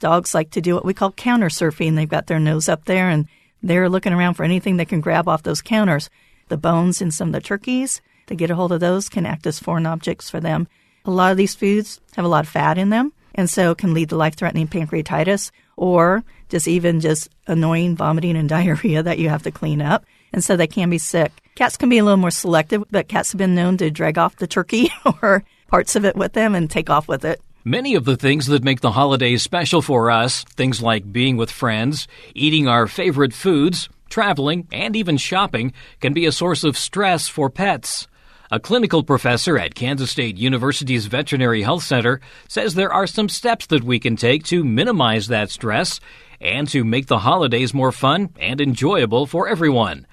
Dogs like to do what we call counter surfing. They've got their nose up there, and they're looking around for anything they can grab off those counters. The bones in some of the turkeys, they get a hold of those, can act as foreign objects for them. A lot of these foods have a lot of fat in them, and so can lead to life-threatening pancreatitis or just annoying vomiting and diarrhea that you have to clean up. And so they can be sick. Cats can be a little more selective, but cats have been known to drag off the turkey or parts of it with them and take off with it. Many of the things that make the holidays special for us, things like being with friends, eating our favorite foods, traveling, and even shopping, can be a source of stress for pets. A clinical professor at Kansas State University's Veterinary Health Center says there are some steps that we can take to minimize that stress and to make the holidays more fun and enjoyable for everyone.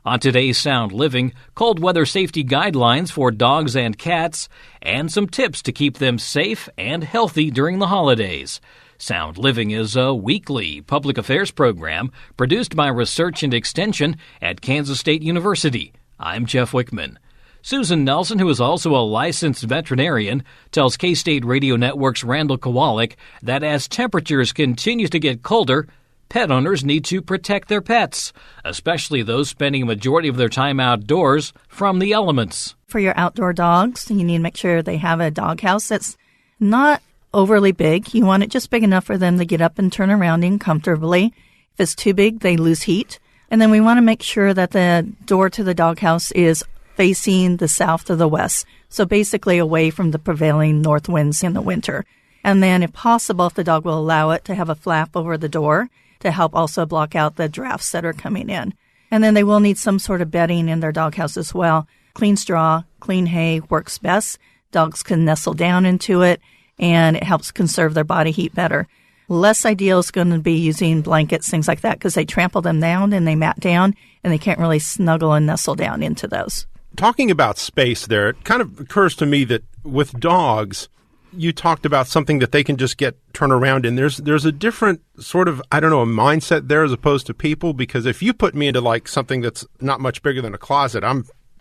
On today's Sound Living, cold weather safety guidelines for dogs and cats, and some tips to keep them safe and healthy during the holidays. Sound Living is a weekly public affairs program produced by Research and Extension at Kansas State University. I'm Jeff Wichman. Susan Nelson, who is also a licensed veterinarian, tells K-State Radio Network's Randall Kowalik that as temperatures continue to get colder, pet owners need to protect their pets, especially those spending a majority of their time outdoors, from the elements. For your outdoor dogs, you need to make sure they have a doghouse that's not overly big. You want it just big enough for them to get up and turn around in comfortably. If it's too big, they lose heat. And then we want to make sure that the door to the doghouse is facing the south to the west, so basically away from the prevailing north winds in the winter. And then, if possible, if the dog will allow it, to have a flap over the door to help also block out the drafts that are coming in. And then they will need some sort of bedding in their doghouse as well. Clean straw, clean hay works best. Dogs can nestle down into it, and it helps conserve their body heat better. Less ideal is going to be using blankets, things like that, because they trample them down and they mat down, and they can't really snuggle and nestle down into those. Talking about space there, it kind of occurs to me that with dogs, you talked about something that they can just turn around in. There's a different sort of, a mindset there as opposed to people, because if you put me into like something that's not much bigger than a closet,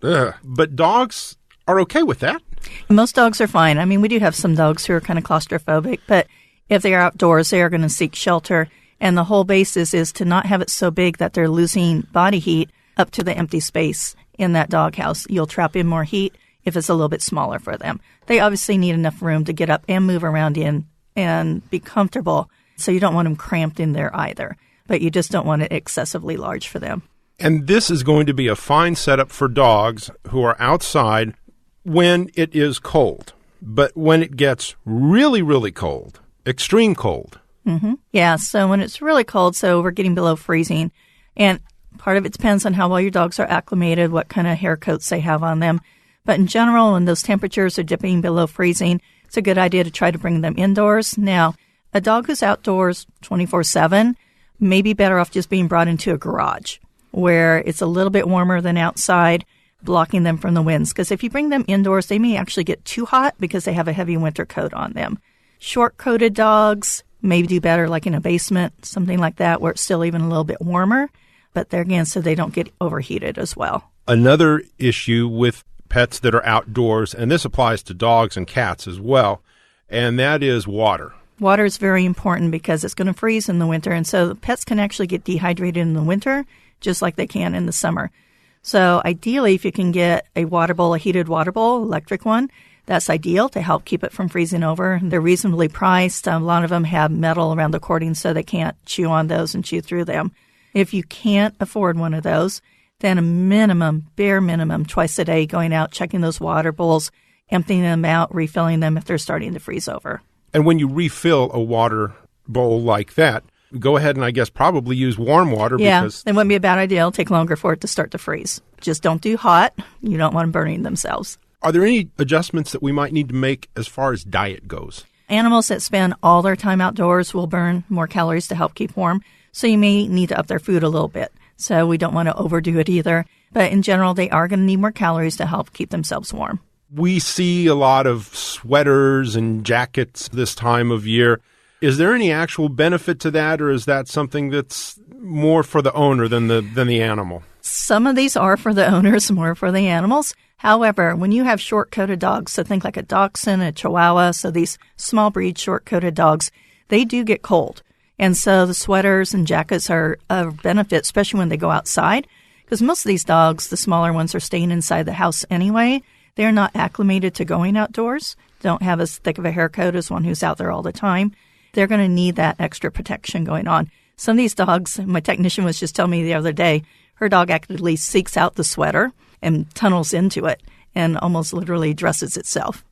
but dogs are okay with that. Most dogs are fine. I mean, we do have some dogs who are kind of claustrophobic, but if they are outdoors, they are going to seek shelter. And the whole basis is to not have it so big that they're losing body heat up to the empty space in that doghouse. You'll trap in more heat if it's a little bit smaller for them. They obviously need enough room to get up and move around in and be comfortable, so you don't want them cramped in there either. But you just don't want it excessively large for them. And this is going to be a fine setup for dogs who are outside when it is cold. But when it gets really, really cold, extreme cold. Mm-hmm. Yeah, so when it's really cold, so we're getting below freezing, and part of it depends on how well your dogs are acclimated, what kind of hair coats they have on them. But in general, when those temperatures are dipping below freezing, it's a good idea to try to bring them indoors. Now, a dog who's outdoors 24/7 may be better off just being brought into a garage where it's a little bit warmer than outside, blocking them from the winds. Because if you bring them indoors, they may actually get too hot because they have a heavy winter coat on them. Short-coated dogs may do better like in a basement, something like that, where it's still even a little bit warmer. But there again, so they don't get overheated as well. Another issue with pets that are outdoors, and this applies to dogs and cats as well, and that is water. Water is very important because it's going to freeze in the winter, and so pets can actually get dehydrated in the winter just like they can in the summer. So ideally, if you can get a water bowl, a heated water bowl, electric one, that's ideal to help keep it from freezing over. They're reasonably priced. A lot of them have metal around the cording so they can't chew on those and chew through them. If you can't afford one of those, then a bare minimum, twice a day, going out, checking those water bowls, emptying them out, refilling them if they're starting to freeze over. And when you refill a water bowl like that, go ahead and I guess probably use warm water. Yeah, because it wouldn't be a bad idea. It'll take longer for it to start to freeze. Just don't do hot. You don't want them burning themselves. Are there any adjustments that we might need to make as far as diet goes? Animals that spend all their time outdoors will burn more calories to help keep warm. So you may need to up their food a little bit. So we don't want to overdo it either. But in general, they are going to need more calories to help keep themselves warm. We see a lot of sweaters and jackets this time of year. Is there any actual benefit to that, or is that something that's more for the owner than the animal? Some of these are for the owners, more for the animals. However, when you have short-coated dogs, so think like a dachshund, a chihuahua, so these small breed short-coated dogs, they do get cold. And so the sweaters and jackets are a benefit, especially when they go outside, because most of these dogs, the smaller ones, are staying inside the house anyway. They're not acclimated to going outdoors, don't have as thick of a hair coat as one who's out there all the time. They're going to need that extra protection going on. Some of these dogs, my technician was just telling me the other day, her dog actively seeks out the sweater and tunnels into it and almost literally dresses itself.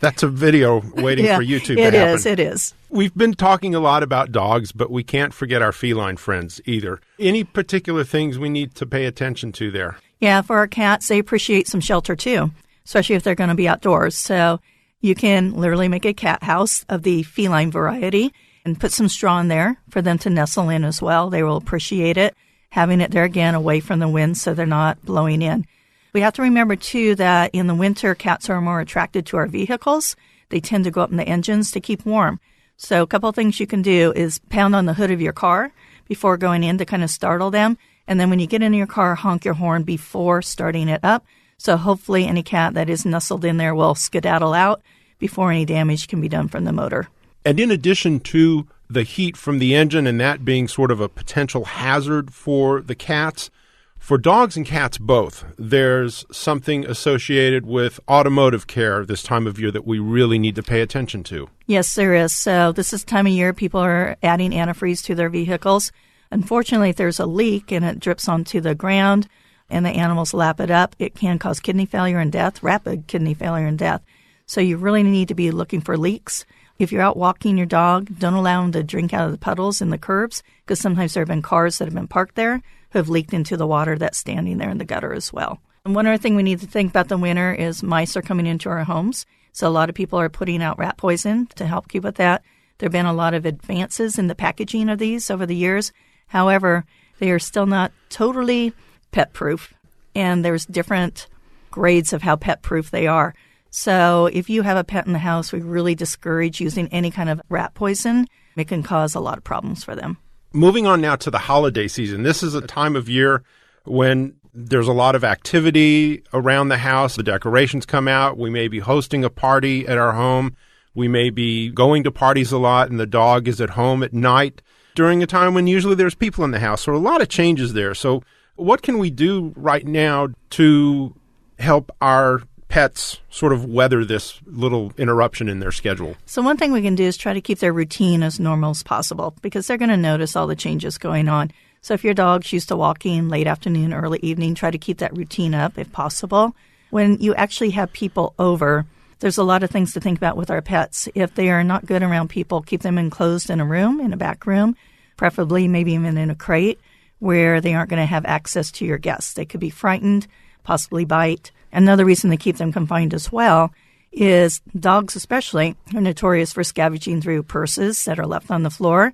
That's a video waiting for YouTube to happen. It is. We've been talking a lot about dogs, but we can't forget our feline friends either. Any particular things we need to pay attention to there? Yeah, for our cats, they appreciate some shelter too, especially if they're going to be outdoors. So you can literally make a cat house of the feline variety and put some straw in there for them to nestle in as well. They will appreciate it, having it there again away from the wind so they're not blowing in. We have to remember, too, that in the winter, cats are more attracted to our vehicles. They tend to go up in the engines to keep warm. So a couple of things you can do is pound on the hood of your car before going in to kind of startle them. And then when you get in your car, honk your horn before starting it up. So hopefully any cat that is nestled in there will skedaddle out before any damage can be done from the motor. And in addition to the heat from the engine and that being sort of a potential hazard for the cats, for dogs and cats both, there's something associated with automotive care this time of year that we really need to pay attention to. Yes, there is. So this is the time of year people are adding antifreeze to their vehicles. Unfortunately, if there's a leak and it drips onto the ground and the animals lap it up, it can cause kidney failure and death, rapid kidney failure and death. So you really need to be looking for leaks. If you're out walking your dog, don't allow them to drink out of the puddles in the curbs, because sometimes there have been cars that have been parked there who have leaked into the water that's standing there in the gutter as well. And one other thing we need to think about the winter is mice are coming into our homes. So a lot of people are putting out rat poison to help keep with that. There have been a lot of advances in the packaging of these over the years. However, they are still not totally pet-proof, and there's different grades of how pet-proof they are. So if you have a pet in the house, we really discourage using any kind of rat poison. It can cause a lot of problems for them. Moving on now to the holiday season. This is a time of year when there's a lot of activity around the house. The decorations come out. We may be hosting a party at our home. We may be going to parties a lot, and the dog is at home at night during a time when usually there's people in the house. So a lot of changes there. So what can we do right now to help our pets sort of weather this little interruption in their schedule? So one thing we can do is try to keep their routine as normal as possible, because they're going to notice all the changes going on. So if your dog's used to walking late afternoon, early evening, try to keep that routine up if possible. When you actually have people over, there's a lot of things to think about with our pets. If they are not good around people, keep them enclosed in a room, in a back room, preferably maybe even in a crate where they aren't going to have access to your guests. They could be frightened, possibly bite. Another reason to keep them confined as well is dogs especially are notorious for scavenging through purses that are left on the floor.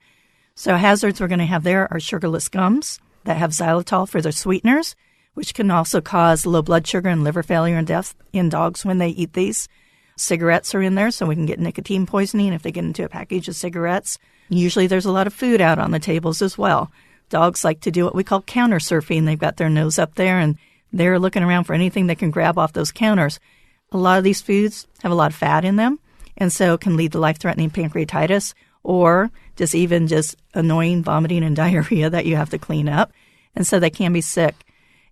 So hazards we're going to have there are sugarless gums that have xylitol for their sweeteners, which can also cause low blood sugar and liver failure and death in dogs when they eat these. Cigarettes are in there, so we can get nicotine poisoning if they get into a package of cigarettes. Usually there's a lot of food out on the tables as well. Dogs like to do what we call counter surfing. They've got their nose up there and they're looking around for anything they can grab off those counters. A lot of these foods have a lot of fat in them, and so can lead to life-threatening pancreatitis or just annoying vomiting and diarrhea that you have to clean up. And so they can be sick.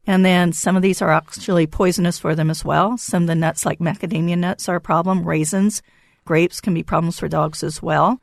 And then some of these are actually poisonous for them as well. Some of the nuts like macadamia nuts are a problem. Raisins, grapes can be problems for dogs as well.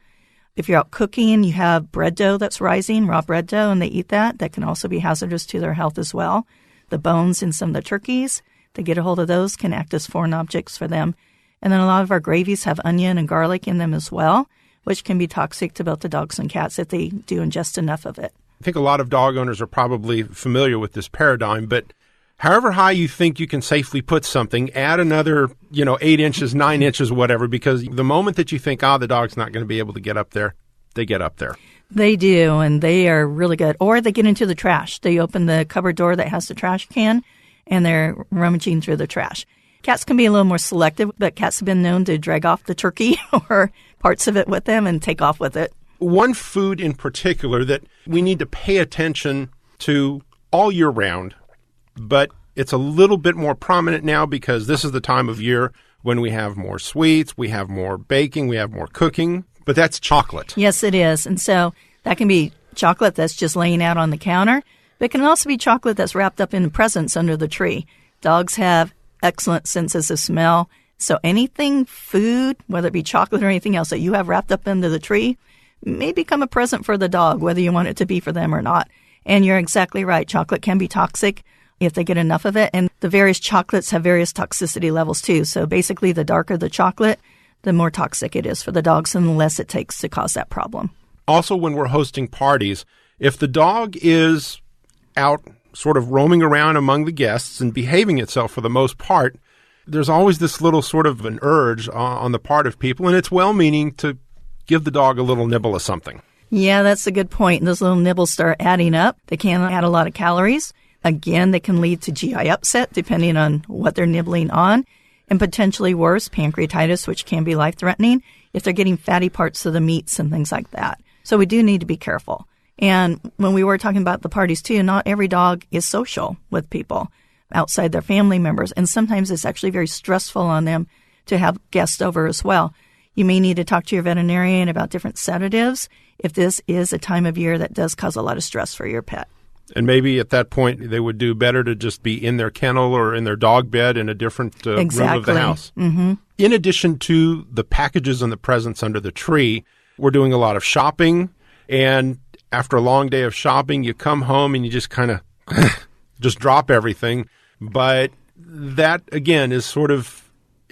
If you're out cooking, you have bread dough that's rising, raw bread dough, and they eat that. That can also be hazardous to their health as well. The bones in some of the turkeys, they get a hold of those, can act as foreign objects for them. And then a lot of our gravies have onion and garlic in them as well, which can be toxic to both the dogs and cats if they do ingest enough of it. I think a lot of dog owners are probably familiar with this paradigm, but however high you think you can safely put something, add another, 8 inches, 9 inches, whatever, because the moment that you think, the dog's not going to be able to get up there, they get up there. They do, and they are really good. Or they get into the trash. They open the cupboard door that has the trash can, and they're rummaging through the trash. Cats can be a little more selective, but cats have been known to drag off the turkey or parts of it with them and take off with it. One food in particular that we need to pay attention to all year round, but it's a little bit more prominent now because this is the time of year when we have more sweets, we have more baking, we have more cooking, But that's chocolate. Yes, it is. And so that can be chocolate that's just laying out on the counter. But it can also be chocolate that's wrapped up in presents under the tree. Dogs have excellent senses of smell. So anything food, whether it be chocolate or anything else that you have wrapped up under the tree, may become a present for the dog, whether you want it to be for them or not. And you're exactly right. Chocolate can be toxic if they get enough of it. And the various chocolates have various toxicity levels too. So basically, the darker the chocolate, the more toxic it is for the dogs and the less it takes to cause that problem. Also, when we're hosting parties, if the dog is out sort of roaming around among the guests and behaving itself for the most part, there's always this little sort of an urge on the part of people, and it's well-meaning to give the dog a little nibble of something. Yeah, that's a good point. Those little nibbles start adding up. They can add a lot of calories. Again, they can lead to GI upset depending on what they're nibbling on, and potentially worse, pancreatitis, which can be life-threatening if they're getting fatty parts of the meats and things like that. So we do need to be careful. And when we were talking about the parties too, not every dog is social with people outside their family members. And sometimes it's actually very stressful on them to have guests over as well. You may need to talk to your veterinarian about different sedatives if this is a time of year that does cause a lot of stress for your pet. And maybe at that point they would do better to just be in their kennel or in their dog bed in a different room of the house. Mm-hmm. In addition to the packages and the presents under the tree, we're doing a lot of shopping. And after a long day of shopping, you come home and you just kind of just drop everything. But that, again, is sort of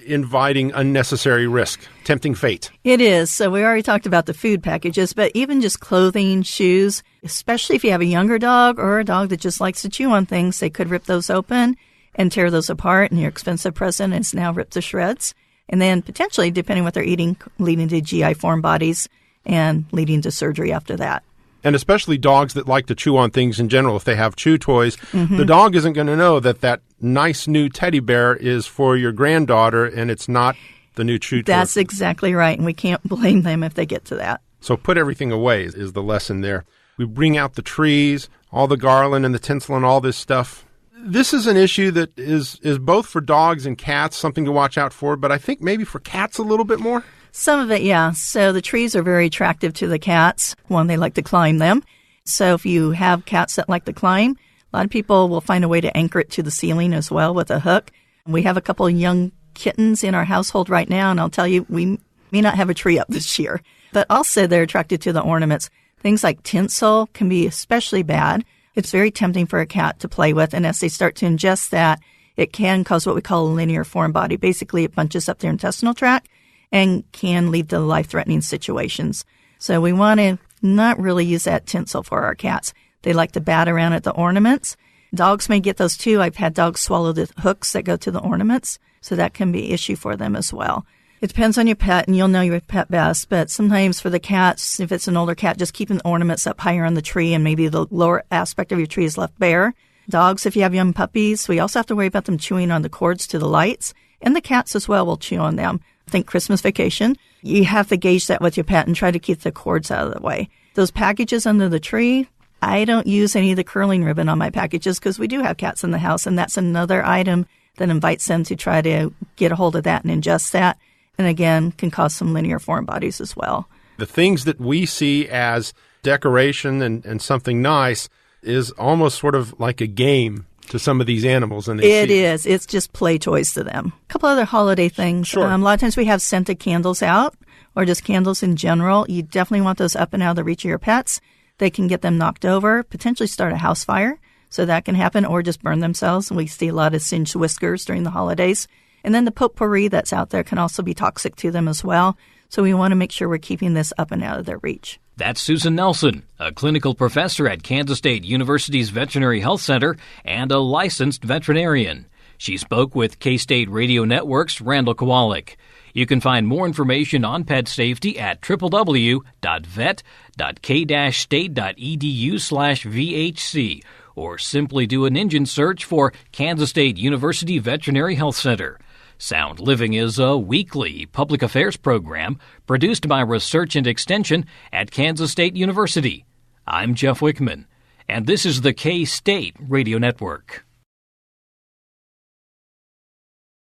inviting unnecessary risk, tempting fate. It is. So we already talked about the food packages, but even just clothing, shoes, especially if you have a younger dog or a dog that just likes to chew on things, they could rip those open and tear those apart, and your expensive present is now ripped to shreds. And then potentially, depending on what they're eating, leading to GI foreign bodies and leading to surgery after that. And especially dogs that like to chew on things in general, if they have chew toys, the dog isn't going to know that that nice new teddy bear is for your granddaughter and it's not the new chew toy. That's exactly right, and we can't blame them if they get to that. So put everything away is the lesson there. We bring out the trees, all the garland and the tinsel and all this stuff. This is an issue that is both for dogs and cats, something to watch out for, but I think maybe for cats a little bit more. Some of it, yeah. So the trees are very attractive to the cats. One, they like to climb them. So if you have cats that like to climb, a lot of people will find a way to anchor it to the ceiling as well with a hook. We have a couple of young kittens in our household right now, and I'll tell you, we may not have a tree up this year. But also they're attracted to the ornaments. Things like tinsel can be especially bad. It's very tempting for a cat to play with, and as they start to ingest that, it can cause what we call a linear foreign body. Basically, it bunches up their intestinal tract and can lead to life-threatening situations. So we want to not really use that tinsel for our cats. They like to bat around at the ornaments. Dogs may get those too. I've had dogs swallow the hooks that go to the ornaments, so that can be an issue for them as well. It depends on your pet, and you'll know your pet best, but sometimes for the cats, if it's an older cat, just keeping the ornaments up higher on the tree and maybe the lower aspect of your tree is left bare. Dogs, if you have young puppies, we also have to worry about them chewing on the cords to the lights, and the cats as well will chew on them. Think Christmas Vacation. You have to gauge that with your pet and try to keep the cords out of the way. Those packages under the tree, I don't use any of the curling ribbon on my packages because we do have cats in the house, and that's another item that invites them to try to get a hold of that and ingest that. And again, can cause some linear foreign bodies as well. The things that we see as decoration and something nice is almost sort of like a game to some of these animals. And it is. It's just play toys to them. A couple other holiday things. Sure. A lot of times we have scented candles out or just candles in general. You definitely want those up and out of the reach of your pets. They can get them knocked over, potentially start a house fire. So that can happen, or just burn themselves. We see a lot of singed whiskers during the holidays. And then the potpourri that's out there can also be toxic to them as well. So we want to make sure we're keeping this up and out of their reach. That's Susan Nelson, a clinical professor at Kansas State University's Veterinary Health Center and a licensed veterinarian. She spoke with K-State Radio Network's Randall Kowalik. You can find more information on pet safety at www.vet.k-state.edu/VHC or simply do an engine search for Kansas State University Veterinary Health Center. Sound Living is a weekly public affairs program produced by Research and Extension at Kansas State University. I'm Jeff Wichman, and this is the K-State Radio Network.